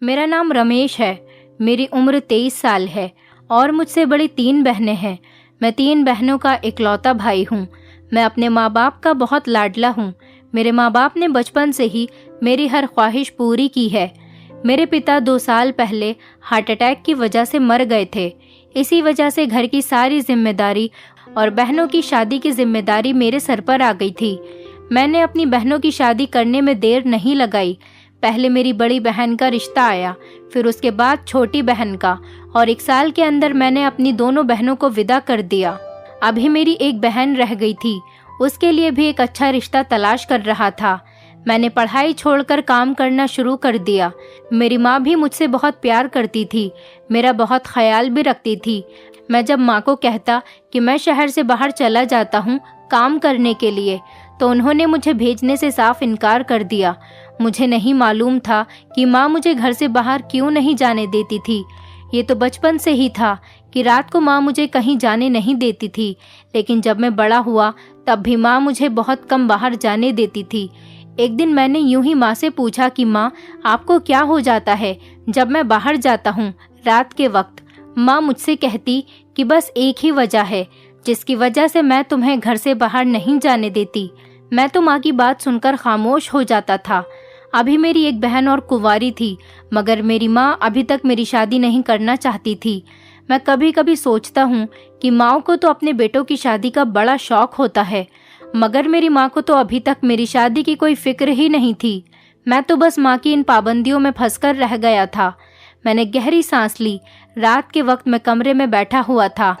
मेरा नाम रमेश है। मेरी उम्र 23 साल है और मुझसे बड़ी 3 बहनें हैं। मैं 3 बहनों का इकलौता भाई हूँ। मैं अपने माँ बाप का बहुत लाडला हूँ। मेरे माँ बाप ने बचपन से ही मेरी हर ख्वाहिश पूरी की है। मेरे पिता 2 साल पहले हार्ट अटैक की वजह से मर गए थे। इसी वजह से घर की सारी जिम्मेदारी और बहनों की शादी की जिम्मेदारी मेरे सर पर आ गई थी। मैंने अपनी बहनों की शादी करने में देर नहीं लगाई। पहले मेरी बड़ी बहन का रिश्ता आया, फिर उसके बाद छोटी बहन का, और 1 साल के अंदर मैंने अपनी दोनों बहनों को विदा कर दिया। अभी मेरी एक बहन रह गई थी, उसके लिए भी एक अच्छा रिश्ता तलाश कर रहा था। मैंने पढ़ाई छोड़कर काम करना शुरू कर दिया। मेरी माँ भी मुझसे बहुत प्यार करती थी, मेरा बहुत ख्याल भी रखती थी। मैं जब माँ को कहता कि मैं शहर से बाहर चला जाता हूँ काम करने के लिए, तो उन्होंने मुझे भेजने से साफ इनकार कर दिया। मुझे नहीं मालूम था कि माँ मुझे घर से बाहर क्यों नहीं जाने देती थी। ये तो बचपन से ही था कि रात को माँ मुझे कहीं जाने नहीं देती थी, लेकिन जब मैं बड़ा हुआ तब भी माँ मुझे बहुत कम बाहर जाने देती थी। एक दिन मैंने यूं ही माँ से पूछा कि माँ, आपको क्या हो जाता है जब मैं बाहर जाता हूँ रात के वक्त? माँ मुझसे कहती कि बस एक ही वजह है जिसकी वजह से मैं तुम्हें घर से बाहर नहीं जाने देती। मैं तो माँ की बात सुनकर खामोश हो जाता था। अभी मेरी एक बहन और कुंवारी थी, मगर मेरी माँ अभी तक मेरी शादी नहीं करना चाहती थी। मैं कभी कभी सोचता हूँ कि माँओं को तो अपने बेटों की शादी का बड़ा शौक होता है, मगर मेरी माँ को तो अभी तक मेरी शादी की कोई फिक्र ही नहीं थी। मैं तो बस माँ की इन पाबंदियों में फंसकर रह गया था। मैंने गहरी सांस ली। रात के वक्त मैं कमरे में बैठा हुआ था।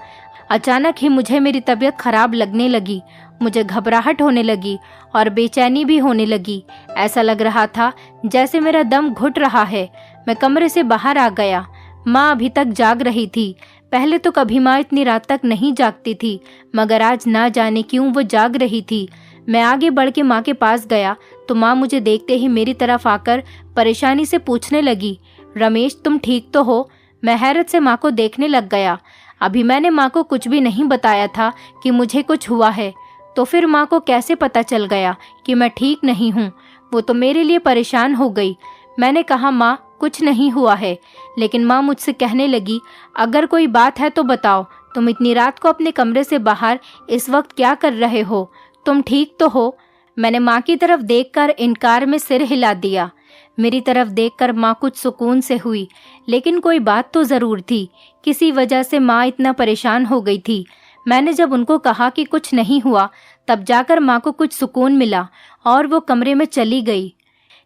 अचानक ही मुझे मेरी तबीयत खराब लगने लगी। मुझे घबराहट होने लगी और बेचैनी भी होने लगी। ऐसा लग रहा था जैसे मेरा दम घुट रहा है। मैं कमरे से बाहर आ गया। माँ अभी तक जाग रही थी। पहले तो कभी माँ इतनी रात तक नहीं जागती थी, मगर आज ना जाने क्यों वो जाग रही थी। मैं आगे बढ़ के माँ के पास गया तो माँ मुझे देखते ही मेरी तरफ आकर परेशानी से पूछने लगी, रमेश तुम ठीक तो हो? मैं हैरत से माँ को देखने लग गया। अभी मैंने माँ को कुछ भी नहीं बताया था कि मुझे कुछ हुआ है, तो फिर माँ को कैसे पता चल गया कि मैं ठीक नहीं हूँ? वो तो मेरे लिए परेशान हो गई। मैंने कहा माँ कुछ नहीं हुआ है, लेकिन माँ मुझसे कहने लगी, अगर कोई बात है तो बताओ। तुम इतनी रात को अपने कमरे से बाहर इस वक्त क्या कर रहे हो? तुम ठीक तो हो? मैंने माँ की तरफ देखकर इनकार में सिर हिला दिया। मेरी तरफ देखकर माँ कुछ सुकून से हुई, लेकिन कोई बात तो ज़रूर थी। किसी वजह से माँ इतना परेशान हो गई थी। मैंने जब उनको कहा कि कुछ नहीं हुआ, तब जाकर माँ को कुछ सुकून मिला और वो कमरे में चली गई।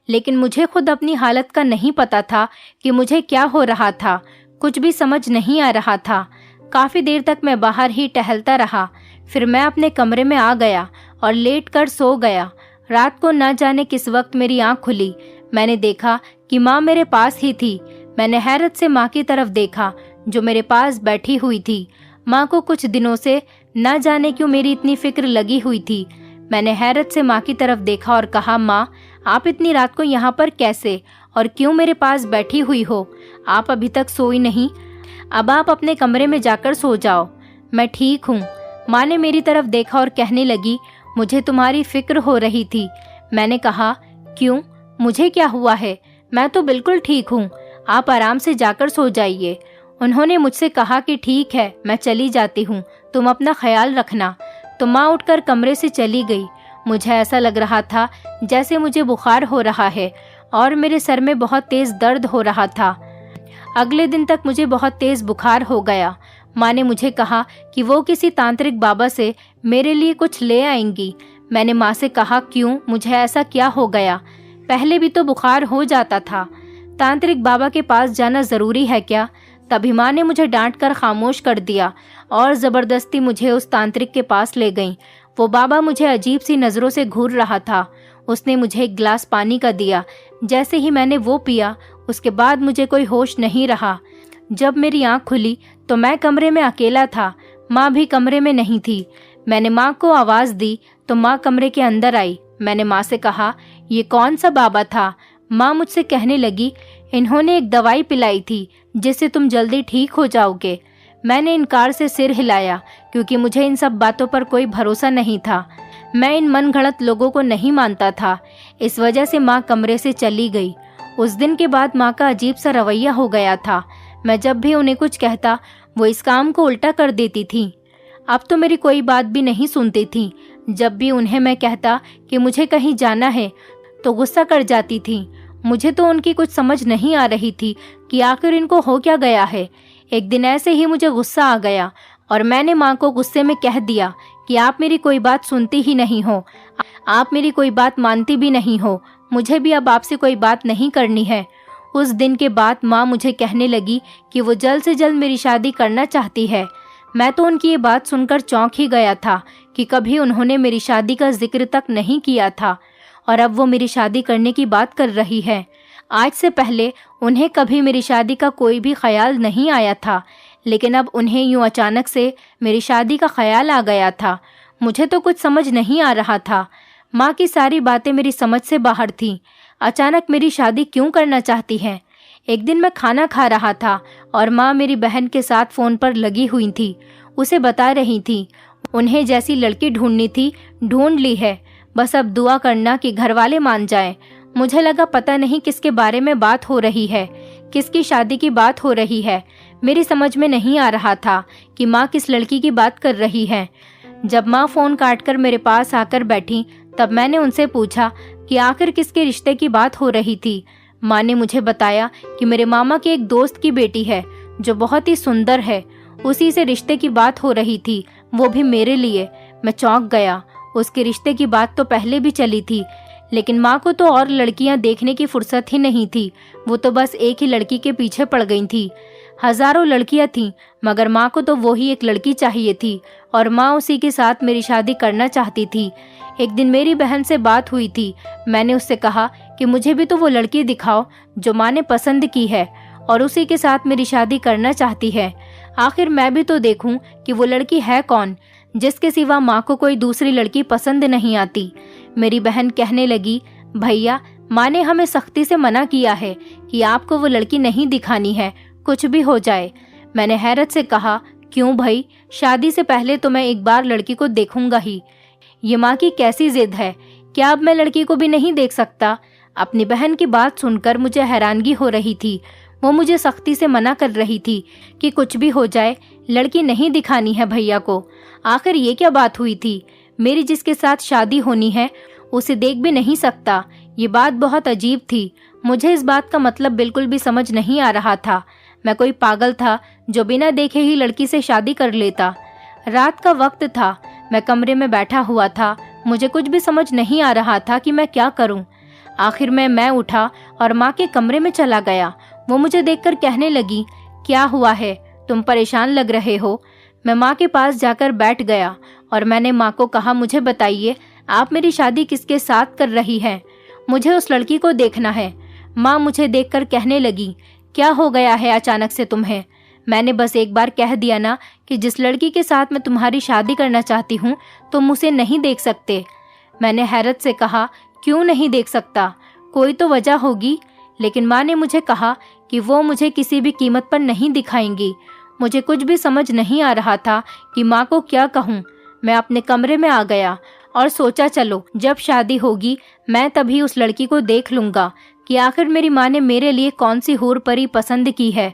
लेकिन मुझे खुद अपनी हालत का नहीं पता था कि मुझे क्या हो रहा था। कुछ भी समझ नहीं आ रहा था। काफ़ी देर तक मैं बाहर ही टहलता रहा। फिर मैं अपने कमरे में आ गया और लेट कर सो गया। रात को न जाने किस वक्त मेरी आँख खुली। मैंने देखा कि माँ मेरे पास ही थी। मैंने हैरत से माँ की तरफ देखा जो मेरे पास बैठी हुई थी। माँ को कुछ दिनों से न जाने क्यों मेरी इतनी फिक्र लगी हुई थी। मैंने हैरत से माँ की तरफ देखा और कहा, माँ आप इतनी रात को यहाँ पर कैसे और क्यों मेरे पास बैठी हुई हो? आप अभी तक सोई नहीं? अब आप अपने कमरे में जाकर सो जाओ। मैं ठीक हूँ। माँ ने मेरी तरफ देखा और कहने लगी, मुझे तुम्हारी फिक्र हो रही थी। मैंने कहा, क्यों? मुझे क्या हुआ है? मैं तो बिल्कुल ठीक हूँ। आप आराम से जाकर सो जाइए। उन्होंने मुझसे कहा कि ठीक है, मैं चली जाती हूँ, तुम अपना ख्याल रखना। तो माँ उठकर कमरे से चली गई। मुझे ऐसा लग रहा था जैसे मुझे बुखार हो रहा है और मेरे सर में बहुत तेज़ दर्द हो रहा था। अगले दिन तक मुझे बहुत तेज़ बुखार हो गया। माँ ने मुझे कहा कि वो किसी तांत्रिक बाबा से मेरे लिए कुछ ले आएंगी। मैंने माँ से कहा, क्यों? मुझे ऐसा क्या हो गया? पहले भी तो बुखार हो जाता था। तांत्रिक बाबा के पास जाना ज़रूरी है क्या? तभी माँ ने मुझे डांट कर खामोश कर दिया और ज़बरदस्ती मुझे उस तांत्रिक के पास ले गई। वो बाबा मुझे अजीब सी नज़रों से घूर रहा था। उसने मुझे एक गिलास पानी का दिया। जैसे ही मैंने वो पिया, उसके बाद मुझे कोई होश नहीं रहा। जब मेरी आँख खुली तो मैं कमरे में अकेला था। माँ भी कमरे में नहीं थी। मैंने माँ को आवाज़ दी तो माँ कमरे के अंदर आई। मैंने माँ से कहा, ये कौन सा बाबा था? माँ मुझसे कहने लगी, इन्होंने एक दवाई पिलाई थी जिससे तुम जल्दी ठीक हो जाओगे। मैंने इनकार से सिर हिलाया क्योंकि मुझे इन सब बातों पर कोई भरोसा नहीं था। मैं इन मनगढ़ंत लोगों को नहीं मानता था। इस वजह से माँ कमरे से चली गई उस दिन के बाद माँ का अजीब सा रवैया हो गया था। मैं जब भी उन्हें कुछ कहता वो इस काम को उल्टा कर देती थी। अब तो मेरी कोई बात भी नहीं सुनती थी। जब भी उन्हें मैं कहता कि मुझे कहीं जाना है तो गुस्सा कर जाती थी। मुझे तो उनकी कुछ समझ नहीं आ रही थी कि आखिर इनको हो क्या गया है। एक दिन ऐसे ही मुझे गुस्सा आ गया और मैंने माँ को गुस्से में कह दिया कि आप मेरी कोई बात सुनती ही नहीं हो, आप मेरी कोई बात मानती भी नहीं हो, मुझे भी अब आपसे कोई बात नहीं करनी है। उस दिन के बाद माँ मुझे कहने लगी कि वो जल्द से जल्द मेरी शादी करना चाहती है। मैं तो उनकी ये बात सुनकर चौंक ही गया था कि कभी उन्होंने मेरी शादी का जिक्र तक नहीं किया था और अब वो मेरी शादी करने की बात कर रही है। आज से पहले उन्हें कभी मेरी शादी का कोई भी ख्याल नहीं आया था, लेकिन अब उन्हें यूं अचानक से मेरी शादी का ख्याल आ गया था। मुझे तो कुछ समझ नहीं आ रहा था। माँ की सारी बातें मेरी समझ से बाहर थीं। अचानक मेरी शादी क्यों करना चाहती हैं? एक दिन मैं खाना खा रहा था और माँ मेरी बहन के साथ फ़ोन पर लगी हुई थी। उसे बता रही थी उन्हें जैसी लड़की ढूंढनी थी ढूंढ ली है, बस अब दुआ करना कि घर वाले मान जाएं। मुझे लगा पता नहीं किसके बारे में बात हो रही है, किसकी शादी की बात हो रही है। मेरी समझ में नहीं आ रहा था कि माँ किस लड़की की बात कर रही है। जब माँ फ़ोन काटकर मेरे पास आकर बैठी तब मैंने उनसे पूछा कि आखिर किसके रिश्ते की बात हो रही थी। माँ ने मुझे बताया कि मेरे मामा के एक दोस्त की बेटी है जो बहुत ही सुंदर है, उसी से रिश्ते की बात हो रही थी, वो भी मेरे लिए। मैं चौंक गया। उसके रिश्ते की बात तो पहले भी चली थी, लेकिन माँ को तो और लड़कियां देखने की फुर्सत ही नहीं थी। वो तो बस एक ही लड़की के पीछे पड़ गई थी। हजारों लड़कियां थीं, मगर माँ को तो वो ही एक लड़की चाहिए थी और माँ उसी के साथ मेरी शादी करना चाहती थी। एक दिन मेरी बहन से बात हुई थी। मैंने उससे कहा कि मुझे भी तो वो लड़की दिखाओ जो माँ ने पसंद की है और उसी के साथ मेरी शादी करना चाहती है। आखिर मैं भी तो देखूं कि वो लड़की है कौन, जिसके सिवा माँ को कोई दूसरी लड़की पसंद नहीं आती। मेरी बहन कहने लगी, भैया माँ ने हमें सख्ती से मना किया है कि आपको वो लड़की नहीं दिखानी है, कुछ भी हो जाए। मैंने हैरत से कहा, क्यों भाई, शादी से पहले तो मैं एक बार लड़की को देखूंगा ही। ये माँ की कैसी जिद है, क्या अब मैं लड़की को भी नहीं देख सकता? अपनी बहन की बात सुनकर मुझे हैरानगी हो रही थी। वो मुझे सख्ती से मना कर रही थी कि कुछ भी हो जाए लड़की नहीं दिखानी है भैया को। आखिर ये क्या बात हुई थी? मेरी जिसके साथ शादी होनी है उसे देख भी नहीं सकता। ये बात बहुत अजीब थी। मुझे इस बात का मतलब बिल्कुल भी समझ नहीं आ रहा था। मैं कोई पागल था जो बिना देखे ही लड़की से शादी कर लेता। रात का वक्त था, मैं कमरे में बैठा हुआ था। मुझे कुछ भी समझ नहीं आ रहा था कि मैं क्या करूं। आखिर में मैं उठा और माँ के कमरे में चला गया। वो मुझे देखकर कहने लगी, क्या हुआ है, तुम परेशान लग रहे हो? मैं माँ के पास जाकर बैठ गया और मैंने माँ को कहा, मुझे बताइए आप मेरी शादी किसके साथ कर रही हैं? मुझे उस लड़की को देखना है। माँ मुझे देखकर कहने लगी, क्या हो गया है अचानक से तुम्हें? मैंने बस एक बार कह दिया ना कि जिस लड़की के साथ मैं तुम्हारी शादी करना चाहती हूँ तुम उसे नहीं देख सकते। मैंने हैरत से कहा, क्यों नहीं देख सकता? कोई तो वजह होगी। लेकिन माँ ने मुझे कहा कि वो मुझे किसी भी कीमत पर नहीं दिखाएंगी। मुझे कुछ भी समझ नहीं आ रहा था कि माँ को क्या कहूँ। मैं अपने कमरे में आ गया और सोचा, चलो जब शादी होगी मैं तभी उस लड़की को देख लूँगा कि आखिर मेरी माँ ने मेरे लिए कौन सी हूर परी पसंद की है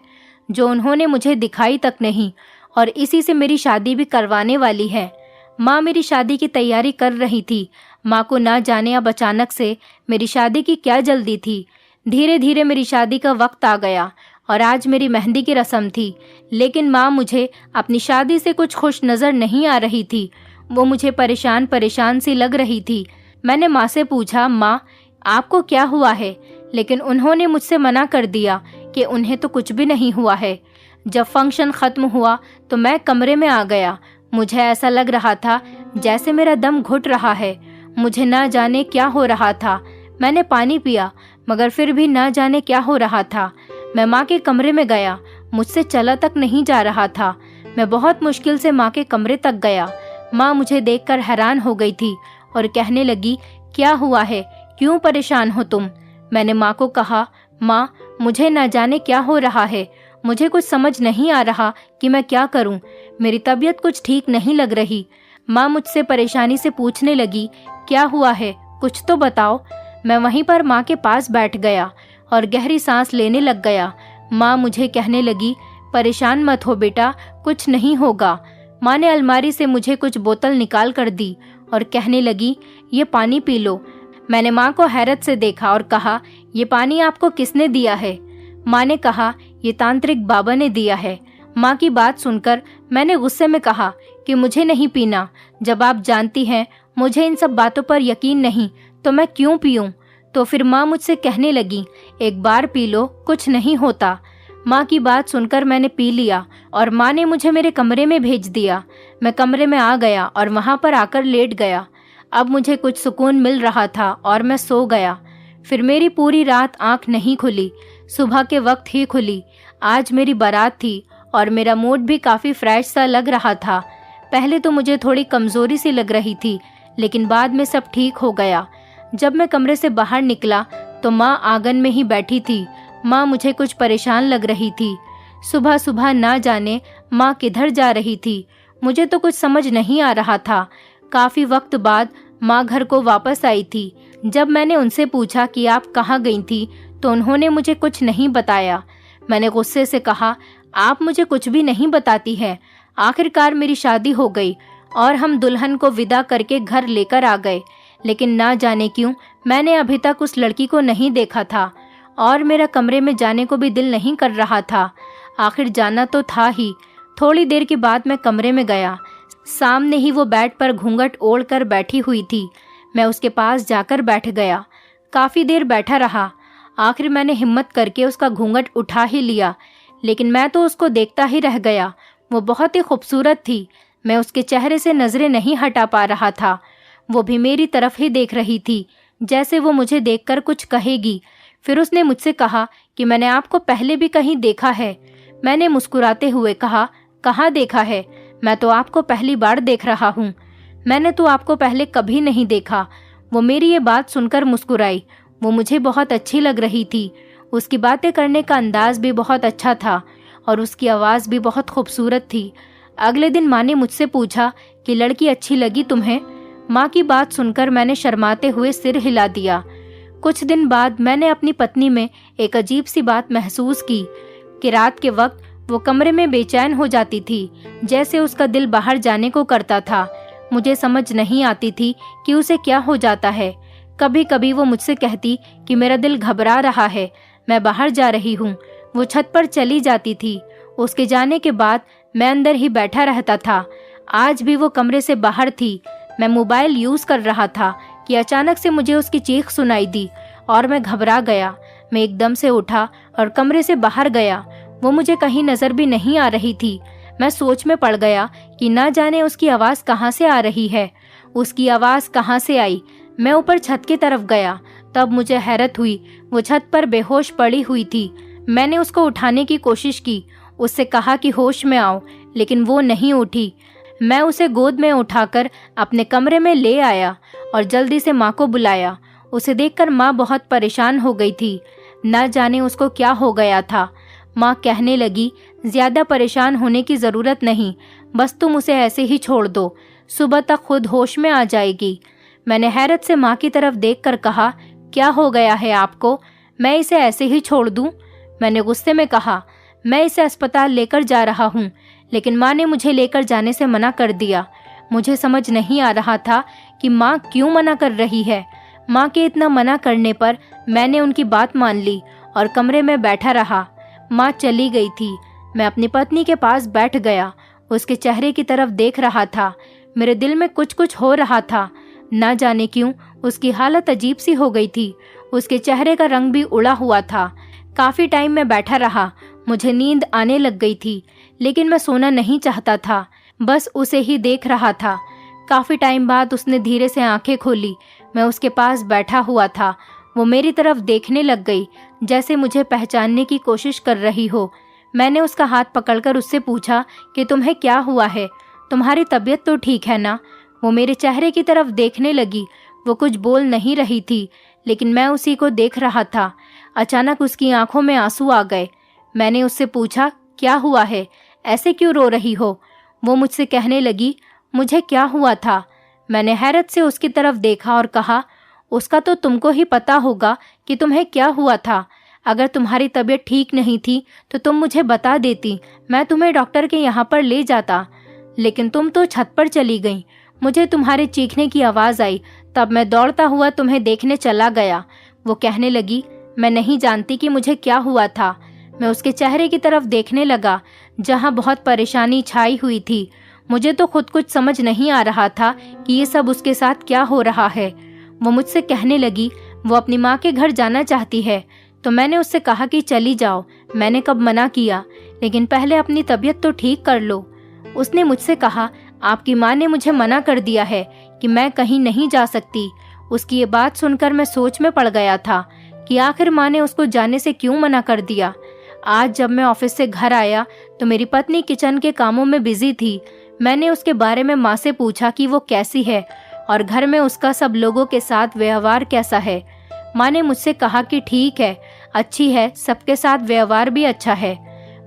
जो उन्होंने मुझे दिखाई तक नहीं, और इसी से मेरी शादी भी करवाने वाली है। माँ मेरी शादी की तैयारी कर रही थी। माँ को ना जाने अब अचानक से मेरी शादी की क्या जल्दी थी। धीरे धीरे मेरी शादी का वक्त आ गया और आज मेरी मेहंदी की रस्म थी। लेकिन माँ मुझे अपनी शादी से कुछ खुश नज़र नहीं आ रही थी। वो मुझे परेशान परेशान सी लग रही थी। मैंने माँ से पूछा, माँ आपको क्या हुआ है? लेकिन उन्होंने मुझसे मना कर दिया कि उन्हें तो कुछ भी नहीं हुआ है। जब फंक्शन ख़त्म हुआ तो मैं कमरे में आ गया। मुझे ऐसा लग रहा था जैसे मेरा दम घुट रहा है। मुझे ना जाने क्या हो रहा था। मैंने पानी पिया मगर फिर भी ना जाने क्या हो रहा था। मैं माँ के कमरे में गया। मुझसे चला तक नहीं जा रहा था। मैं बहुत मुश्किल से माँ के कमरे तक गया। माँ मुझे देखकर हैरान हो गई थी और कहने लगी, क्या हुआ है, क्यों परेशान हो तुम? मैंने माँ को कहा, माँ मुझे ना जाने क्या हो रहा है। मुझे कुछ समझ नहीं आ रहा कि मैं क्या करूं। मेरी तबीयत कुछ ठीक नहीं लग रही। माँ मुझसे परेशानी से पूछने लगी, क्या हुआ है, कुछ तो बताओ। मैं वहीं पर माँ के पास बैठ गया और गहरी सांस लेने लग गया। माँ मुझे कहने लगी, परेशान मत हो बेटा, कुछ नहीं होगा। माँ ने अलमारी से मुझे कुछ बोतल निकाल कर दी और कहने लगी, ये पानी पी लो। मैंने माँ को हैरत से देखा और कहा, ये पानी आपको किसने दिया है? माँ ने कहा, ये तांत्रिक बाबा ने दिया है। माँ की बात सुनकर मैंने गुस्से में कहा कि मुझे नहीं पीना। जब आप जानती हैं मुझे इन सब बातों पर यकीन नहीं, तो मैं क्यों पीऊं? तो फिर माँ मुझसे कहने लगी, एक बार पी लो, कुछ नहीं होता। माँ की बात सुनकर मैंने पी लिया और माँ ने मुझे मेरे कमरे में भेज दिया। मैं कमरे में आ गया और वहाँ पर आकर लेट गया। अब मुझे कुछ सुकून मिल रहा था और मैं सो गया। फिर मेरी पूरी रात आंख नहीं खुली, सुबह के वक्त ही खुली। आज मेरी बारात थी और मेरा मूड भी काफ़ी फ्रेश सा लग रहा था। पहले तो मुझे थोड़ी कमज़ोरी सी लग रही थी, लेकिन बाद में सब ठीक हो गया। जब मैं कमरे से बाहर निकला तो माँ आंगन में ही बैठी थी। माँ मुझे कुछ परेशान लग रही थी। सुबह सुबह ना जाने माँ किधर जा रही थी, मुझे तो कुछ समझ नहीं आ रहा था। काफ़ी वक्त बाद माँ घर को वापस आई थी। जब मैंने उनसे पूछा कि आप कहाँ गई थी, तो उन्होंने मुझे कुछ नहीं बताया। मैंने गुस्से से कहा, आप मुझे कुछ भी नहीं बताती हैं। आखिरकार मेरी शादी हो गई और हम दुल्हन को विदा करके घर लेकर आ गए, लेकिन ना जाने क्यों मैंने अभी तक उस लड़की को नहीं देखा था और मेरा कमरे में जाने को भी दिल नहीं कर रहा था। आखिर जाना तो था ही। थोड़ी देर के बाद मैं कमरे में गया। सामने ही वो बेड पर घूंघट ओढ़ कर बैठी हुई थी। मैं उसके पास जाकर बैठ गया। काफ़ी देर बैठा रहा। आखिर मैंने हिम्मत करके उसका घूंघट उठा ही लिया, लेकिन मैं तो उसको देखता ही रह गया। वो बहुत ही खूबसूरत थी। मैं उसके चेहरे से नज़रें नहीं हटा पा रहा था। वो भी मेरी तरफ ही देख रही थी, जैसे वो मुझे देखकर कुछ कहेगी। फिर उसने मुझसे कहा कि मैंने आपको पहले भी कहीं देखा है। मैंने मुस्कुराते हुए कहा, कहाँ देखा है? मैं तो आपको पहली बार देख रहा हूँ। मैंने तो आपको पहले कभी नहीं देखा। वो मेरी ये बात सुनकर मुस्कुराई। वो मुझे बहुत अच्छी लग रही थी। उसकी बातें करने का अंदाज भी बहुत अच्छा था और उसकी आवाज़ भी बहुत खूबसूरत थी। अगले दिन माँ ने मुझसे पूछा कि लड़की अच्छी लगी तुम्हें? माँ की बात सुनकर मैंने शर्माते हुए सिर हिला दिया। कुछ दिन बाद मैंने अपनी पत्नी में एक अजीब सी बात महसूस की कि रात के वक्त वो कमरे में बेचैन हो जाती थी, जैसे उसका दिल बाहर जाने को करता था। मुझे समझ नहीं आती थी कि उसे क्या हो जाता है। कभी कभी वो मुझसे कहती कि मेरा दिल घबरा रहा है, मैं बाहर जा रही हूँ। वो छत पर चली जाती थी। उसके जाने के बाद मैं अंदर ही बैठा रहता था। आज भी वो कमरे से बाहर थी। मैं मोबाइल यूज़ कर रहा था कि अचानक से मुझे उसकी चीख सुनाई दी और मैं घबरा गया। मैं एकदम से उठा और कमरे से बाहर गया। वो मुझे कहीं नज़र भी नहीं आ रही थी। मैं सोच में पड़ गया कि ना जाने उसकी आवाज़ कहाँ से आ रही है। उसकी आवाज़ कहाँ से आई? मैं ऊपर छत की तरफ गया। तब मुझे हैरत हुई। वो छत पर बेहोश पड़ी हुई थी। मैंने उसको उठाने की कोशिश की, उससे कहा कि होश में आओ, लेकिन वो नहीं उठी। मैं उसे गोद में उठाकर अपने कमरे में ले आया और जल्दी से माँ को बुलाया। उसे देखकर माँ बहुत परेशान हो गई थी। न जाने उसको क्या हो गया था। माँ कहने लगी, ज़्यादा परेशान होने की ज़रूरत नहीं, बस तुम उसे ऐसे ही छोड़ दो, सुबह तक खुद होश में आ जाएगी। मैंने हैरत से माँ की तरफ देखकर कहा, क्या हो गया है आपको? मैं इसे ऐसे ही छोड़ दूँ? मैंने गुस्से में कहा, मैं इसे अस्पताल लेकर जा रहा हूँ, लेकिन माँ ने मुझे लेकर जाने से मना कर दिया। मुझे समझ नहीं आ रहा था कि माँ क्यों मना कर रही है। माँ के इतना मना करने पर मैंने उनकी बात मान ली और कमरे में बैठा रहा। माँ चली गई थी। मैं अपनी पत्नी के पास बैठ गया। उसके चेहरे की तरफ देख रहा था। मेरे दिल में कुछ कुछ हो रहा था। ना जाने क्यों उसकी हालत अजीब सी हो गई थी। उसके चेहरे का रंग भी उड़ा हुआ था। काफ़ी टाइम मैं बैठा रहा। मुझे नींद आने लग गई थी, लेकिन मैं सोना नहीं चाहता था, बस उसे ही देख रहा था। काफ़ी टाइम बाद उसने धीरे से आंखें खोली। मैं उसके पास बैठा हुआ था। वो मेरी तरफ देखने लग गई, जैसे मुझे पहचानने की कोशिश कर रही हो। मैंने उसका हाथ पकड़कर उससे पूछा कि तुम्हें क्या हुआ है? तुम्हारी तबीयत तो ठीक है ना? वो मेरे चेहरे की तरफ देखने लगी। वो कुछ बोल नहीं रही थी, लेकिन मैं उसी को देख रहा था। अचानक उसकी आंखों में आंसू आ गए। मैंने उससे पूछा, क्या हुआ है? ऐसे क्यों रो रही हो? वो मुझसे कहने लगी, मुझे क्या हुआ था? मैंने हैरत से उसकी तरफ देखा और कहा, उसका तो तुमको ही पता होगा कि तुम्हें क्या हुआ था। अगर तुम्हारी तबीयत ठीक नहीं थी तो तुम मुझे बता देती, मैं तुम्हें डॉक्टर के यहाँ पर ले जाता। लेकिन तुम तो छत पर चली गई। मुझे तुम्हारे चीखने की आवाज़ आई, तब मैं दौड़ता हुआ तुम्हें देखने चला गया। वो कहने लगी, मैं नहीं जानती कि मुझे क्या हुआ था। मैं उसके चेहरे की तरफ देखने लगा जहाँ बहुत परेशानी छाई हुई थी। मुझे तो खुद कुछ समझ नहीं आ रहा था कि ये सब उसके साथ क्या हो रहा है। वो मुझसे कहने लगी वो अपनी माँ के घर जाना चाहती है, तो मैंने उससे कहा कि चली जाओ। मैंने कब मना किया, लेकिन पहले अपनी तबीयत तो ठीक कर लो। उसने मुझसे कहा, आपकी माँ ने मुझे मना कर दिया है कि मैं कहीं नहीं जा सकती। उसकी ये बात सुनकर मैं सोच में पड़ गया था कि आखिर माँ ने उसको जाने से क्यों मना कर दिया। आज जब मैं ऑफिस से घर आया तो मेरी पत्नी किचन के कामों में बिजी थी। मैंने उसके बारे में माँ से पूछा कि वो कैसी है और घर में उसका सब लोगों के साथ व्यवहार कैसा है। माँ ने मुझसे कहा कि ठीक है, अच्छी है, सबके साथ व्यवहार भी अच्छा है।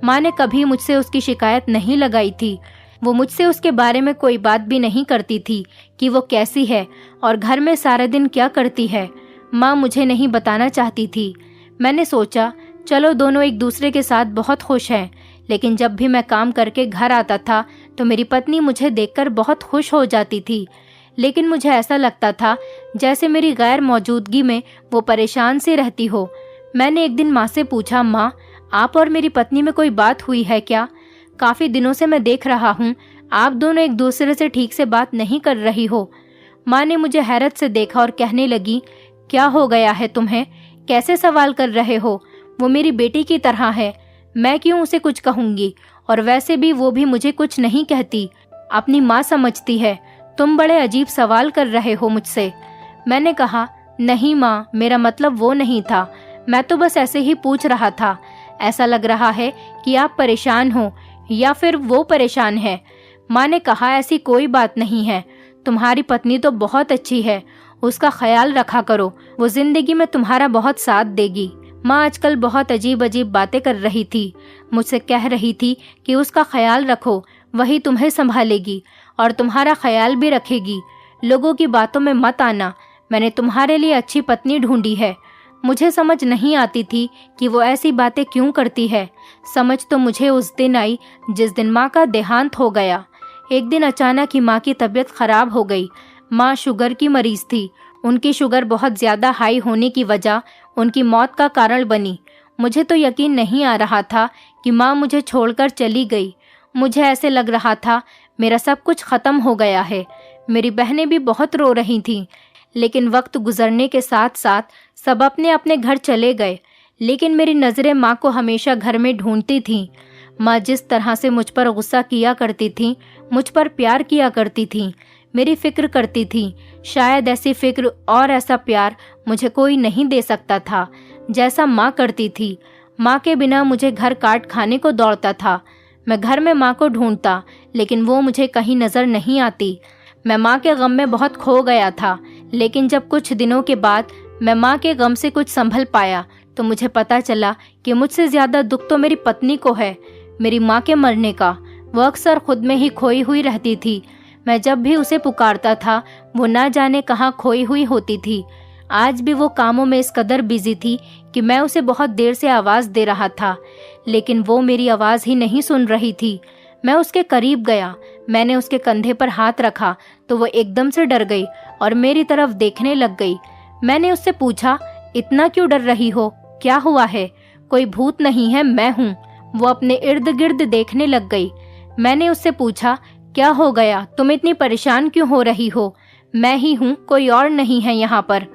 माँ ने कभी मुझसे उसकी शिकायत नहीं लगाई थी। वो मुझसे उसके बारे में कोई बात भी नहीं करती थी कि वो कैसी है और घर में सारा दिन क्या करती है। माँ मुझे नहीं बताना चाहती थी। मैंने सोचा चलो दोनों एक दूसरे के साथ बहुत खुश हैं, लेकिन जब भी मैं काम करके घर आता था तो मेरी पत्नी मुझे देखकर बहुत खुश हो जाती थी। लेकिन मुझे ऐसा लगता था जैसे मेरी गैर मौजूदगी में वो परेशान सी रहती हो। मैंने एक दिन माँ से पूछा, माँ आप और मेरी पत्नी में कोई बात हुई है क्या? काफ़ी दिनों से मैं देख रहा हूँ आप दोनों एक दूसरे से ठीक से बात नहीं कर रही हो। माँ ने मुझे हैरत से देखा और कहने लगी, क्या हो गया है तुम्हें? कैसे सवाल कर रहे हो? वो मेरी बेटी की तरह है, मैं क्यों उसे कुछ कहूँगी? और वैसे भी वो भी मुझे कुछ नहीं कहती, अपनी माँ समझती है। तुम बड़े अजीब सवाल कर रहे हो मुझसे। मैंने कहा, नहीं माँ, मेरा मतलब वो नहीं था, मैं तो बस ऐसे ही पूछ रहा था। ऐसा लग रहा है कि आप परेशान हो या फिर वो परेशान है। माँ ने कहा, ऐसी कोई बात नहीं है, तुम्हारी पत्नी तो बहुत अच्छी है, उसका ख्याल रखा करो, वो जिंदगी में तुम्हारा बहुत साथ देगी। माँ आजकल बहुत अजीब अजीब बातें कर रही थी। मुझसे कह रही थी कि उसका ख्याल रखो, वही तुम्हें संभालेगी और तुम्हारा ख्याल भी रखेगी। लोगों की बातों में मत आना, मैंने तुम्हारे लिए अच्छी पत्नी ढूंढी है। मुझे समझ नहीं आती थी कि वो ऐसी बातें क्यों करती है। समझ तो मुझे उस दिन आई जिस दिन माँ का देहांत हो गया। एक दिन अचानक ही माँ की तबीयत खराब हो गई। माँ शुगर की मरीज थी। उनकी शुगर बहुत ज़्यादा हाई होने की वजह उनकी मौत का कारण बनी। मुझे तो यकीन नहीं आ रहा था कि माँ मुझे छोड़कर चली गई। मुझे ऐसे लग रहा था मेरा सब कुछ ख़त्म हो गया है। मेरी बहनें भी बहुत रो रही थीं, लेकिन वक्त गुजरने के साथ साथ सब अपने अपने घर चले गए। लेकिन मेरी नज़रें माँ को हमेशा घर में ढूंढती थीं। माँ जिस तरह से मुझ पर गुस्सा किया करती थीं, मुझ पर प्यार किया करती थीं, मेरी फिक्र करती थीं, शायद ऐसी फिक्र और ऐसा प्यार मुझे कोई नहीं दे सकता था जैसा माँ करती थी। माँ के बिना मुझे घर काट खाने को दौड़ता था। मैं घर में माँ को ढूंढता, लेकिन वो मुझे कहीं नज़र नहीं आती। मैं माँ के गम में बहुत खो गया था। लेकिन जब कुछ दिनों के बाद मैं माँ के गम से कुछ संभल पाया तो मुझे पता चला कि मुझसे ज़्यादा दुख तो मेरी पत्नी को है, मेरी माँ के मरने का। वो अक्सर खुद में ही खोई हुई रहती थी। मैं जब भी उसे पुकारता था वो ना जाने कहाँ खोई हुई होती थी। आज भी वो कामों में इस कदर बिजी थी कि मैं उसे बहुत देर से आवाज़ दे रहा था, लेकिन वो मेरी आवाज़ ही नहीं सुन रही थी। मैं उसके करीब गया, मैंने उसके कंधे पर हाथ रखा तो वो एकदम से डर गई और मेरी तरफ देखने लग गई। मैंने उससे पूछा, इतना क्यों डर रही हो, क्या हुआ है? कोई भूत नहीं है, मैं हूँ। वो अपने इर्द गिर्द देखने लग गई। मैंने उससे पूछा, क्या हो गया, तुम इतनी परेशान क्यों हो रही हो? मैं ही हूँ, कोई और नहीं है यहाँ पर।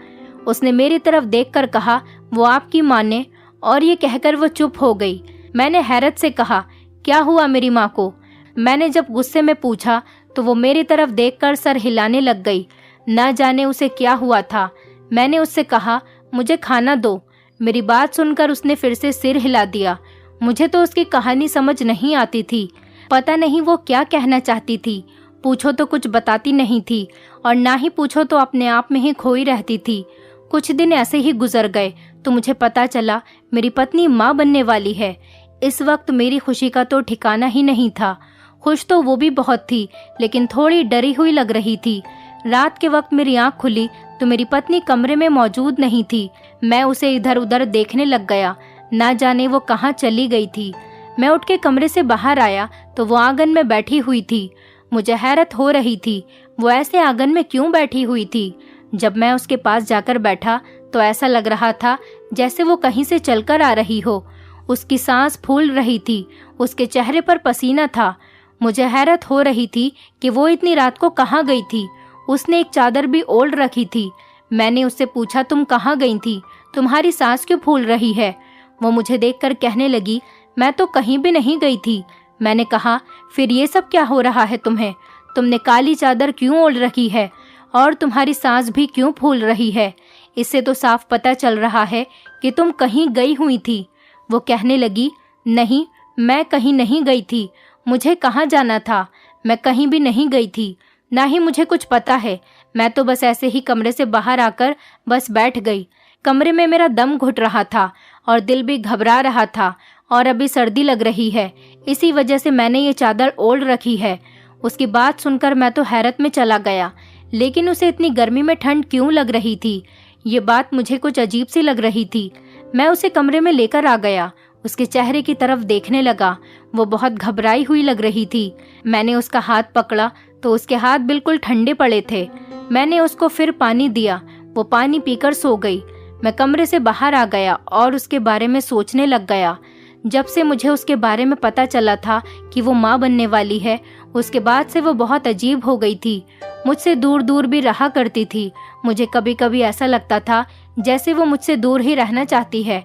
उसने मेरी तरफ देखकर कहा, वो आपकी माँ ने, और ये कहकर वो चुप हो गई। मैंने हैरत से कहा, क्या हुआ मेरी माँ को? मैंने जब गुस्से में पूछा तो वो मेरी तरफ देखकर सर हिलाने लग गई। ना जाने उसे क्या हुआ था। मैंने उससे कहा, मुझे खाना दो। मेरी बात सुनकर उसने फिर से सिर हिला दिया। मुझे तो उसकी कहानी समझ नहीं आती थी। पता नहीं वो क्या कहना चाहती थी। पूछो तो कुछ बताती नहीं थी और ना ही पूछो तो अपने आप में ही खोई रहती थी। कुछ दिन ऐसे ही गुजर गए तो मुझे पता चला मेरी पत्नी माँ बनने वाली है। इस वक्त मेरी खुशी का तो ठिकाना ही नहीं था। खुश तो वो भी बहुत थी, लेकिन थोड़ी डरी हुई लग रही थी। रात के वक्त मेरी आंख खुली तो मेरी पत्नी कमरे में मौजूद नहीं थी। मैं उसे इधर उधर देखने लग गया। ना जाने वो कहाँ चली गई थी। मैं उठ के कमरे से बाहर आया तो वो आंगन में बैठी हुई थी। मुझे हैरत हो रही थी, वो ऐसे आंगन में क्यों बैठी हुई थी। जब मैं उसके पास जाकर बैठा तो ऐसा लग रहा था जैसे वो कहीं से चलकर आ रही हो। उसकी सांस फूल रही थी, उसके चेहरे पर पसीना था। मुझे हैरत हो रही थी कि वो इतनी रात को कहाँ गई थी। उसने एक चादर भी ओढ़ रखी थी। मैंने उससे पूछा, तुम कहाँ गई थी, तुम्हारी सांस क्यों फूल रही है। वो मुझे देखकर कहने लगी, मैं तो कहीं भी नहीं गई थी। मैंने कहा, फिर ये सब क्या हो रहा है तुम्हें, तुमने काली चादर क्यों ओढ़ रखी है और तुम्हारी सांस भी क्यों फूल रही है। इससे तो साफ पता चल रहा है कि तुम कहीं गई हुई थी। वो कहने लगी, नहीं, मैं कहीं नहीं गई थी। मुझे कहाँ जाना था, मैं कहीं भी नहीं गई थी, ना ही मुझे कुछ पता है। मैं तो बस ऐसे ही कमरे से बाहर आकर बस बैठ गई। कमरे में मेरा दम घुट रहा था और दिल भी घबरा रहा था और अभी सर्दी लग रही है, इसी वजह से मैंने ये चादर ओढ़ रखी है। उसकी बात सुनकर मैं तो हैरत में चला गया, लेकिन उसे इतनी गर्मी में ठंड क्यों लग रही थी, ये बात मुझे कुछ अजीब सी लग रही थी। मैं उसे कमरे में लेकर आ गया, उसके चेहरे की तरफ देखने लगा। वो बहुत घबराई हुई लग रही थी। मैंने उसका हाथ पकड़ा तो उसके हाथ बिल्कुल ठंडे पड़े थे। मैंने उसको फिर पानी दिया, वो पानी पीकर सो गई। मैं कमरे से बाहर आ गया और उसके बारे में सोचने लग गया। जब से मुझे उसके बारे में पता चला था कि वो माँ बनने वाली है, उसके बाद से वो बहुत अजीब हो गई थी। मुझसे दूर दूर भी रहा करती थी। मुझे कभी कभी ऐसा लगता था जैसे वो मुझसे दूर ही रहना चाहती है।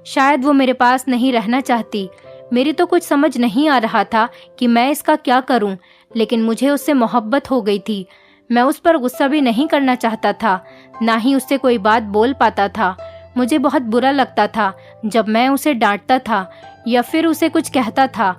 शायद वो मेरे पास नहीं रहना चाहती। मेरी तो कुछ समझ नहीं आ रहा था कि मैं इसका क्या करूं, लेकिन मुझे उससे मोहब्बत हो गई थी। मैं उस पर गुस्सा भी नहीं करना चाहता था, ना ही उससे कोई बात बोल पाता था। मुझे बहुत बुरा लगता था जब मैं उसे डांटता था या फिर उसे कुछ कहता था।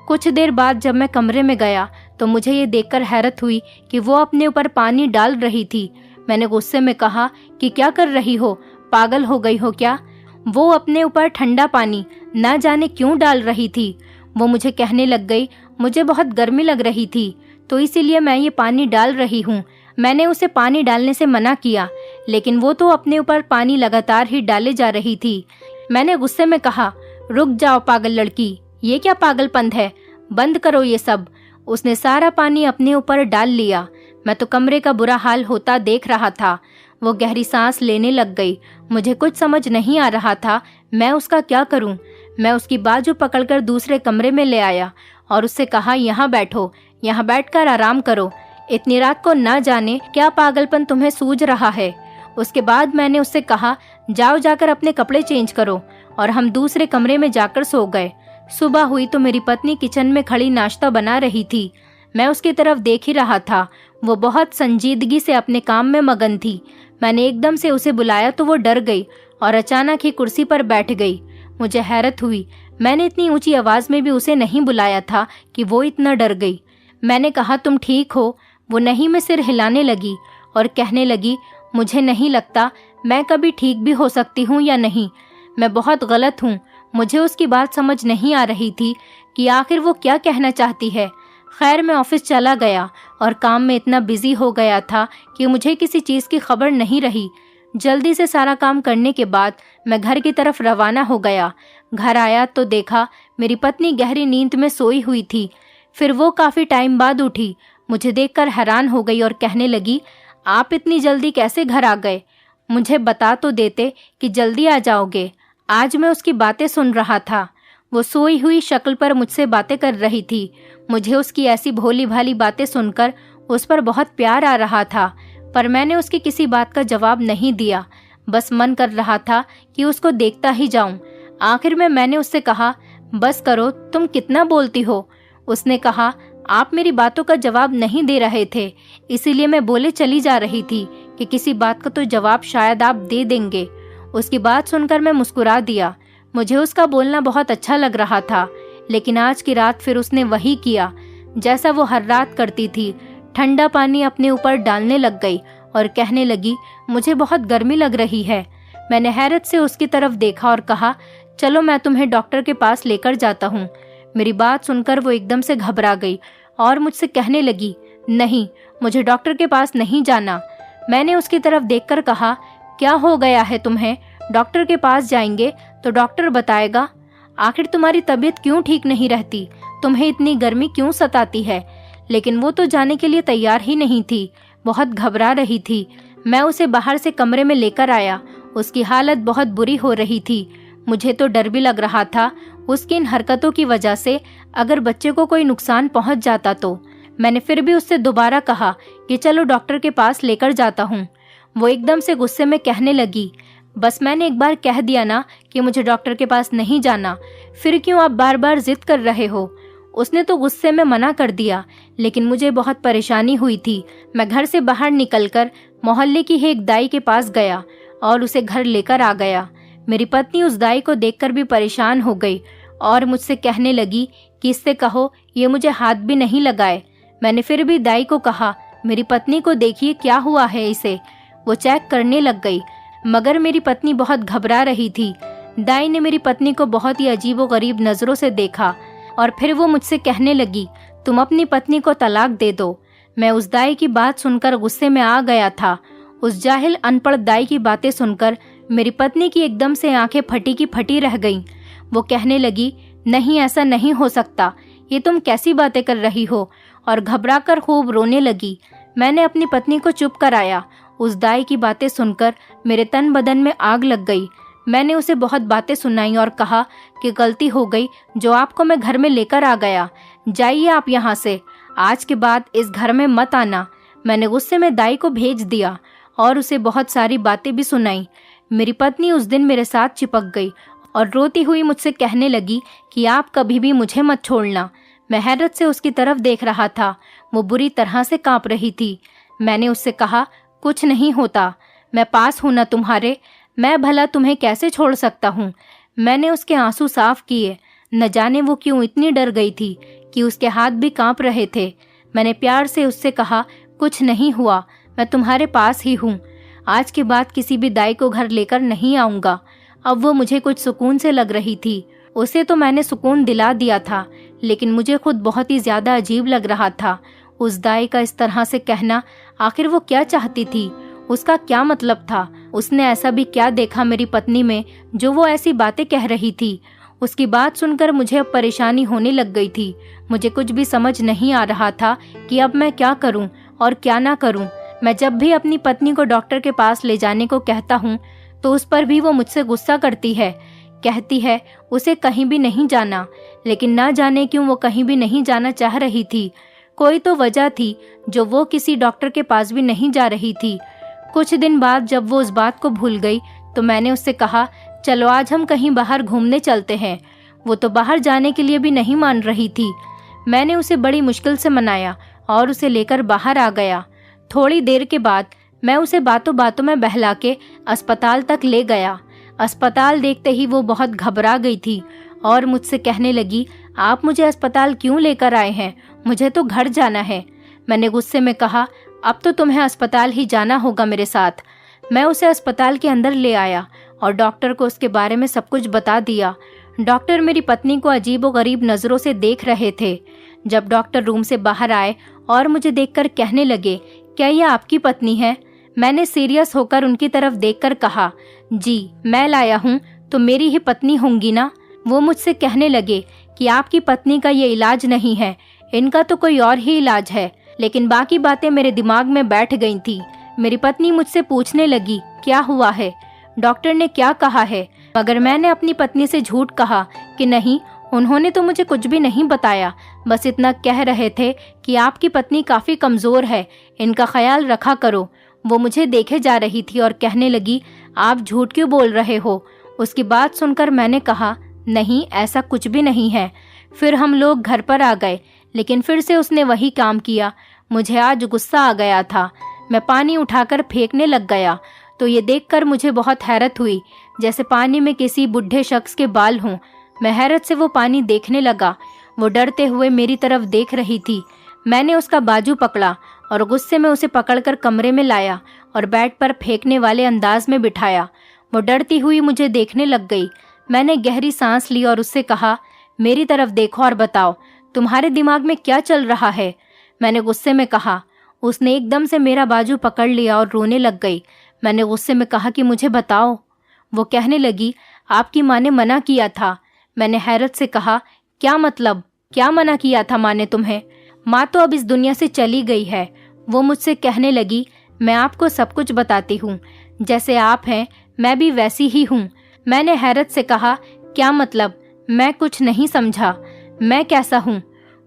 कुछ देर बाद जब मैं कमरे में गया तो मुझे ये देखकर हैरत हुई कि वो अपने ऊपर पानी डाल रही थी। मैंने गुस्से में कहा कि क्या कर रही हो, पागल हो गई हो क्या। वो अपने ऊपर ठंडा पानी ना जाने क्यों डाल रही थी। वो मुझे कहने लग गई, मुझे बहुत गर्मी लग रही थी तो इसीलिए मैं ये पानी डाल रही हूँ। मैंने उसे पानी डालने से मना किया, लेकिन वो तो अपने ऊपर पानी लगातार ही डाले जा रही थी। मैंने गुस्से में कहा, रुक जाओ पागल लड़की, ये क्या पागलपंत है, बंद करो ये सब। उसने सारा पानी अपने ऊपर डाल लिया। मैं तो कमरे का बुरा हाल होता देख रहा था। वो गहरी सांस लेने लग गई। मुझे कुछ समझ नहीं आ रहा था मैं उसका क्या करूं। मैं उसकी बाजू पकड़कर दूसरे कमरे में ले आया और उससे कहा, यहाँ बैठो, यहाँ बैठकर आराम करो। इतनी रात को ना जाने क्या पागलपन तुम्हें सूझ रहा है। उसके बाद मैंने उससे कहा, जाओ जाकर अपने कपड़े चेंज करो, और हम दूसरे कमरे में जाकर सो गए। सुबह हुई तो मेरी पत्नी किचन में खड़ी नाश्ता बना रही थी। मैं उसकी तरफ देख ही रहा था। वो बहुत संजीदगी से अपने काम में मगन थी। मैंने एकदम से उसे बुलाया तो वो डर गई और अचानक ही कुर्सी पर बैठ गई। मुझे हैरत हुई, मैंने इतनी ऊंची आवाज में भी उसे नहीं बुलाया था कि वो इतना डर गई। मैंने कहा, तुम ठीक हो। वो नहीं में सिर हिलाने लगी और कहने लगी, मुझे नहीं लगता मैं कभी ठीक भी हो सकती हूँ या नहीं। मैं बहुत गलत हूँ। मुझे उसकी बात समझ नहीं आ रही थी कि आखिर वो क्या कहना चाहती है। खैर, मैं ऑफिस चला गया और काम में इतना बिजी हो गया था कि मुझे किसी चीज़ की खबर नहीं रही। जल्दी से सारा काम करने के बाद मैं घर की तरफ रवाना हो गया। घर आया तो देखा मेरी पत्नी गहरी नींद में सोई हुई थी। फिर वो काफ़ी टाइम बाद उठी। मुझे देखकर हैरान हो गई और कहने लगी, आप इतनी जल्दी कैसे घर आ गए? मुझे बता तो देते कि जल्दी आ जाओगे। आज मैं उसकी बातें सुन रहा था। वो सोई हुई शक्ल पर मुझसे बातें कर रही थी। मुझे उसकी ऐसी भोली भाली बातें सुनकर उस पर बहुत प्यार आ रहा था, पर मैंने उसकी किसी बात का जवाब नहीं दिया। बस मन कर रहा था कि उसको देखता ही जाऊं। आखिर में मैंने उससे कहा, बस करो, तुम कितना बोलती हो। उसने कहा, आप मेरी बातों का जवाब नहीं दे रहे थे, इसीलिए मैं बोले चली जा रही थी कि किसी बात का तो जवाब शायद आप दे देंगे। उसकी बात सुनकर मैं मुस्कुरा दिया। मुझे उसका बोलना बहुत अच्छा लग रहा था, लेकिन आज की रात फिर उसने वही किया जैसा वो हर रात करती थी। ठंडा पानी अपने ऊपर डालने लग गई और कहने लगी, मुझे बहुत गर्मी लग रही है। मैंने हैरत से उसकी तरफ देखा और कहा, चलो मैं तुम्हें डॉक्टर के पास लेकर जाता हूँ। मेरी बात सुनकर वो एकदम से घबरा गई और मुझसे कहने लगी, नहीं, मुझे डॉक्टर के पास नहीं जाना। मैंने उसकी तरफ देखकर कहा, क्या हो गया है तुम्हें? डॉक्टर के पास जाएंगे तो डॉक्टर बताएगा। आखिर तुम्हारी तबीयत क्यों ठीक नहीं रहती, तुम्हें इतनी गर्मी क्यों सताती है। लेकिन वो तो जाने के लिए तैयार ही नहीं थी, बहुत घबरा रही थी। मैं उसे बाहर से कमरे में लेकर आया। उसकी हालत बहुत बुरी हो रही थी। मुझे तो डर भी लग रहा था उसकी इन हरकतों की वजह से अगर बच्चे को कोई नुकसान पहुंच जाता तो। मैंने फिर भी उससे दोबारा कहा कि चलो डॉक्टर के पास लेकर जाता हूँ। वो एकदम से गुस्से में कहने लगी, बस मैंने एक बार कह दिया ना कि मुझे डॉक्टर के पास नहीं जाना, फिर क्यों आप बार बार जिद कर रहे हो। उसने तो गुस्से में मना कर दिया, लेकिन मुझे बहुत परेशानी हुई थी। मैं घर से बाहर निकलकर मोहल्ले की ही एक दाई के पास गया और उसे घर लेकर आ गया। मेरी पत्नी उस दाई को देखकर भी परेशान हो गई और मुझसे कहने लगी कि इससे कहो ये मुझे हाथ भी नहीं लगाए। मैंने फिर भी दाई को कहा, मेरी पत्नी को देखिए क्या हुआ है इसे। वो चेक करने लग गई, मगर मेरी पत्नी बहुत घबरा रही थी। दाई ने मेरी पत्नी को बहुत ही अजीबोगरीब नजरों से देखा और फिर वो मुझसे कहने लगी, तुम अपनी पत्नी को तलाक दे दो। मैं उस दाई की बात सुनकर गुस्से में आ गया था। उस जाहिल अनपढ़ दाई की बातें सुनकर मेरी पत्नी की एकदम से आंखें फटी की फटी रह गईं। वो कहने लगी, नहीं ऐसा नहीं हो सकता, ये तुम कैसी बातें कर रही हो, और घबराकर खूब रोने लगी। मैंने अपनी पत्नी को चुप कराया। उस दाई की बातें सुनकर मेरे तन बदन में आग लग गई। मैंने उसे बहुत बातें सुनाई और कहा कि गलती हो गई जो आपको मैं घर में लेकर आ गया, जाइए आप यहाँ से, आज के बाद इस घर में मत आना। मैंने गुस्से में दाई को भेज दिया और उसे बहुत सारी बातें भी सुनाई। मेरी पत्नी उस दिन मेरे साथ चिपक गई और रोती हुई मुझसे कहने लगी कि आप कभी भी मुझे मत छोड़ना। मैं हैरत से उसकी तरफ देख रहा था। वो बुरी तरह से कांप रही थी। मैंने उससे कहा, कुछ नहीं होता, मैं पास हूं ना तुम्हारे, मैं भला तुम्हें कैसे छोड़ सकता हूँ। मैंने उसके आंसू साफ किए। न जाने वो क्यों इतनी डर गई थी कि उसके हाथ भी कांप रहे थे। मैंने प्यार से उससे कहा, कुछ नहीं हुआ, मैं तुम्हारे पास ही हूँ। आज के बाद किसी भी दाई को घर लेकर नहीं आऊँगा। अब वो मुझे कुछ सुकून से लग रही थी। उसे तो मैंने सुकून दिला दिया था, लेकिन मुझे खुद बहुत ही ज्यादा अजीब लग रहा था। उस दाई का इस तरह से कहना, आखिर वो क्या चाहती थी, उसका क्या मतलब था। उसने ऐसा भी क्या देखा मेरी पत्नी में जो वो ऐसी बातें कह रही थी। उसकी बात सुनकर मुझे अब परेशानी होने लग गई थी। मुझे कुछ भी समझ नहीं आ रहा था कि अब मैं क्या करूं और क्या ना करूं। मैं जब भी अपनी पत्नी को डॉक्टर के पास ले जाने को कहता हूं तो उस पर भी वो मुझसे गुस्सा करती है। कहती है उसे कहीं भी नहीं जाना, लेकिन ना जाने क्यों वो कहीं भी नहीं जाना चाह रही थी। कोई तो वजह थी जो वो किसी डॉक्टर के पास भी नहीं जा रही थी। कुछ दिन बाद जब वो उस बात को भूल गई तो मैंने उससे कहा, चलो आज हम कहीं बाहर घूमने चलते हैं। वो तो बाहर जाने के लिए भी नहीं मान रही थी। मैंने उसे बड़ी मुश्किल से मनाया और उसे लेकर बाहर आ गया। थोड़ी देर के बाद मैं उसे बातों बातों में बहला के अस्पताल तक ले गया। अस्पताल देखते ही वो बहुत घबरा गई थी और मुझसे कहने लगी, आप मुझे अस्पताल क्यों लेकर आए हैं, मुझे तो घर जाना है। मैंने गुस्से में कहा, अब तो तुम्हें अस्पताल ही जाना होगा मेरे साथ। मैं उसे अस्पताल के अंदर ले आया और डॉक्टर को उसके बारे में सब कुछ बता दिया। डॉक्टर मेरी पत्नी को अजीबोगरीब नजरों से देख रहे थे। जब डॉक्टर रूम से बाहर आए और मुझे देखकर कहने लगे, क्या यह आपकी पत्नी है? मैंने सीरियस होकर उनकी तरफ देखकर कहा, जी मैं लाया हूँ तो मेरी ही पत्नी होंगी ना। वो मुझसे कहने लगे कि आपकी पत्नी का ये इलाज नहीं है, इनका तो कोई और ही इलाज है। लेकिन बाकी बातें मेरे दिमाग में बैठ गई थी। मेरी पत्नी मुझसे पूछने लगी, क्या हुआ है, डॉक्टर ने क्या कहा है? मगर मैंने अपनी पत्नी से झूठ कहा कि नहीं, उन्होंने तो मुझे कुछ भी नहीं बताया, बस इतना कह रहे थे कि आपकी पत्नी काफी कमजोर है, इनका ख्याल रखा करो। वो मुझे देखे जा रही थी और कहने लगी, आप झूठ क्यों बोल रहे हो? उसकी बात सुनकर मैंने कहा, नहीं ऐसा कुछ भी नहीं है। फिर हम लोग घर पर आ गए, लेकिन फिर से उसने वही काम किया। मुझे आज गुस्सा आ गया था। मैं पानी उठाकर फेंकने लग गया तो ये देखकर मुझे बहुत हैरत हुई, जैसे पानी में किसी बुढ़े शख्स के बाल हों। मैं हैरत से वो पानी देखने लगा। वो डरते हुए मेरी तरफ देख रही थी। मैंने उसका बाजू पकड़ा और गुस्से में उसे पकड़कर कमरे में लाया और बेड पर फेंकने वाले अंदाज में बिठाया। वो डरती हुई मुझे देखने लग गई। मैंने गहरी सांस ली और उससे कहा, मेरी तरफ देखो और बताओ, तुम्हारे दिमाग में क्या चल रहा है? मैंने गुस्से में कहा। उसने एकदम से मेरा बाजू पकड़ लिया और रोने लग गई। मैंने गुस्से में कहा कि मुझे बताओ। वो कहने लगी, आपकी माँ ने मना किया था। मैंने हैरत से कहा, क्या मतलब? क्या मना किया था माँ ने तुम्हें? माँ तो अब इस दुनिया से चली गई है। वो मुझसे कहने लगी, मैं आपको सब कुछ बताती हूँ। जैसे आप हैं मैं भी वैसी ही हूँ। मैंने हैरत से कहा, क्या मतलब? मैं कुछ नहीं समझा। मैं कैसा हूँ?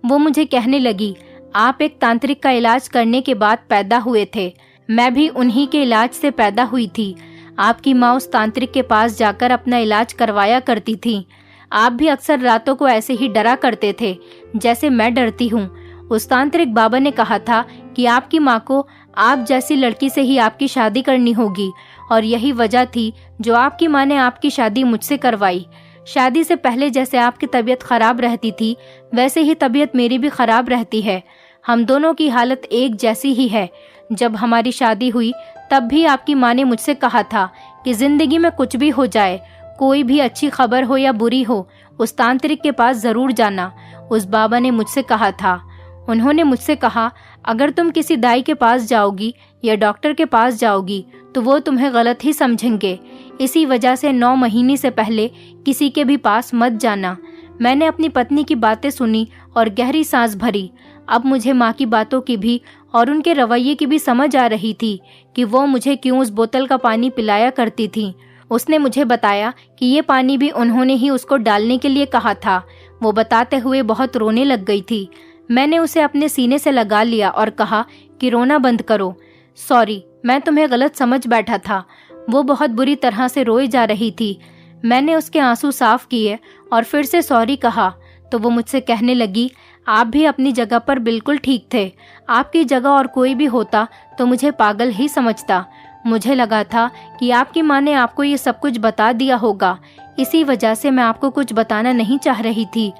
वो मुझे कहने लगी, आप एक तांत्रिक का इलाज करने के बाद पैदा हुए थे। मैं भी उन्हीं के इलाज से पैदा हुई थी। आपकी माँ उस तांत्रिक के पास जाकर अपना इलाज करवाया करती थी। आप भी अक्सर रातों को ऐसे ही डरा करते थे जैसे मैं डरती हूँ। उस तांत्रिक बाबा ने कहा था कि आपकी माँ को आप जैसी लड़की से ही आपकी शादी करनी होगी, और यही वजह थी जो आपकी माँ ने आपकी शादी मुझसे करवाई। शादी से पहले जैसे आपकी तबीयत खराब रहती थी वैसे ही तबीयत मेरी भी खराब रहती है। हम दोनों की हालत एक जैसी ही है। जब हमारी शादी हुई तब भी आपकी माँ ने मुझसे कहा था कि जिंदगी में कुछ भी हो जाए, कोई भी अच्छी खबर हो या बुरी हो, उस तांत्रिक के पास जरूर जाना। उस बाबा ने मुझसे कहा था। उन्होंने मुझसे कहा, अगर तुम किसी दाई के पास जाओगी या डॉक्टर के पास जाओगी तो वो तुम्हें गलत ही समझेंगे। इसी वजह से 9 महीने से पहले किसी के भी पास मत जाना। मैंने अपनी पत्नी की बातें सुनी और गहरी सांस भरी। अब मुझे माँ की बातों की भी और उनके रवैये की भी समझ आ रही थी कि वो मुझे क्यों उस बोतल का पानी पिलाया करती थी। उसने मुझे बताया कि ये पानी भी उन्होंने ही उसको डालने के लिए कहा था। वो बताते हुए बहुत रोने लग गई थी। मैंने उसे अपने सीने से लगा लिया और कहा कि रोना बंद करो। सॉरी, मैं तुम्हें गलत समझ बैठा था। वो बहुत बुरी तरह से रोई जा रही थी। मैंने उसके आंसू साफ किए और फिर से सॉरी कहा तो वो मुझसे कहने लगी, आप भी अपनी जगह पर बिल्कुल ठीक थे। आपकी जगह और कोई भी होता तो मुझे पागल ही समझता। मुझे लगा था कि आपकी माँ ने आपको ये सब कुछ बता दिया होगा, इसी वजह से मैं आपको कुछ बताना नहीं चाह रही थी।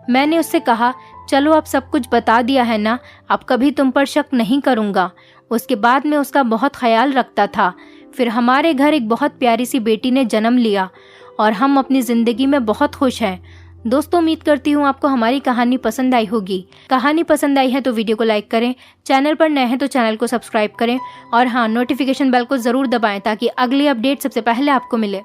मैंने उससे कहा, चलो अब सब कुछ बता दिया है ना, अब कभी तुम पर शक नहीं करूँगा। उसके बाद मैं उसका बहुत ख्याल रखता था। फिर हमारे घर एक बहुत प्यारी सी बेटी ने जन्म लिया और हम अपनी ज़िंदगी में बहुत खुश हैं। दोस्तों, उम्मीद करती हूँ आपको हमारी कहानी पसंद आई होगी। कहानी पसंद आई है तो वीडियो को लाइक करें, चैनल पर नए हैं तो चैनल को सब्सक्राइब करें और हाँ, नोटिफिकेशन बेल को ज़रूर दबाएं ताकि अगली अपडेट सबसे पहले आपको मिले।